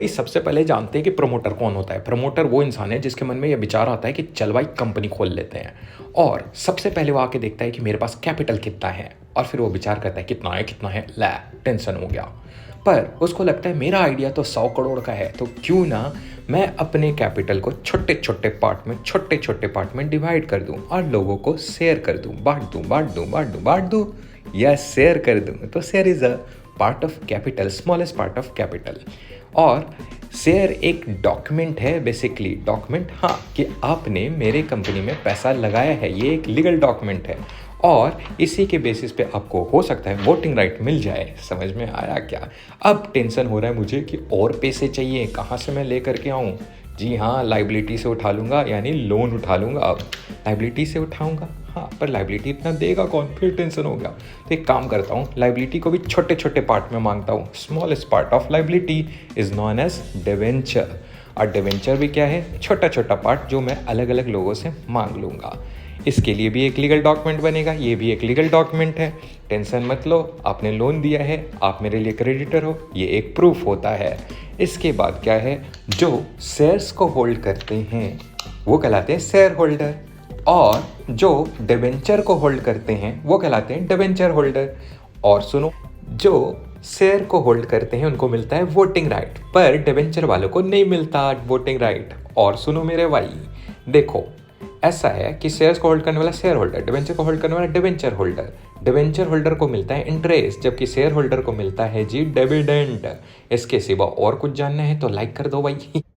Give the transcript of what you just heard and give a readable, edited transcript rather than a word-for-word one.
इस सबसे पहले जानते हैं कि प्रमोटर कौन होता है। प्रमोटर वो इंसान है जिसके मन में ये विचार आता है कि चल भाई कंपनी खोल लेते हैं, और सबसे पहले वो आके देखता है कि मेरे पास कैपिटल कितना है, और फिर वो विचार करता है कितना है, ला टेंशन हो गया। पर उसको लगता है मेरा आइडिया तो 100 करोड़ का है, तो क्यों ना मैं अपने कैपिटल को छोटे छोटे पार्ट में डिवाइड कर दूं और लोगों को शेयर कर दूं, बांट दूं या शेयर कर दूं। तो share is a part of capital, smallest part of capital. और शेयर एक डॉक्यूमेंट है, बेसिकली डॉक्यूमेंट, हाँ, कि आपने मेरे कंपनी में पैसा लगाया है, ये एक लीगल डॉक्यूमेंट है, और इसी के बेसिस पे आपको हो सकता है वोटिंग राइट मिल जाए। समझ में आया क्या? अब टेंशन हो रहा है मुझे कि और पैसे चाहिए, कहाँ से मैं ले करके आऊँ? जी हाँ, लाइबिलिटी से उठा लूँगा, यानी लोन उठा लूँगा। अब लाइबिलिटी से उठाऊँगा, हाँ, पर लाइबिलिटी इतना देगा कौन? फिर टेंशन हो गया। तो एक काम करता हूँ, लाइबिलिटी को भी छोटे छोटे पार्ट में मांगता हूँ। Smallest part of liability is known as debenture. और डिवेंचर भी क्या है? छोटा छोटा पार्ट जो मैं अलग अलग लोगों से मांग लूँगा। इसके लिए भी एक लीगल डॉक्यूमेंट बनेगा, ये भी एक लीगल डॉक्यूमेंट है। टेंशन मत लो, आपने लोन दिया है, आप मेरे लिए क्रेडिटर हो, ये एक प्रूफ होता है। इसके बाद क्या है? जो शेयर्स को होल्ड करते हैं वो कहलाते हैं शेयर होल्डर, और जो डिबेंचर को होल्ड करते हैं वो कहलाते हैं डिबेंचर होल्डर। और सुनो, जो शेयर को होल्ड करते हैं उनको मिलता है वोटिंग राइट, पर डिबेंचर वालों को नहीं मिलता वोटिंग राइट। और सुनो मेरे भाई, देखो ऐसा है कि शेयर्स को होल्ड करने वाला शेयर होल्डर, डिबेंचर को होल्ड करने वाला डिबेंचर होल्डर। डिबेंचर होल्डर को मिलता है इंटरेस्ट, जबकि शेयर होल्डर को मिलता है जी डिविडेंड। इसके सिवा और कुछ जानना है तो लाइक कर दो भाई।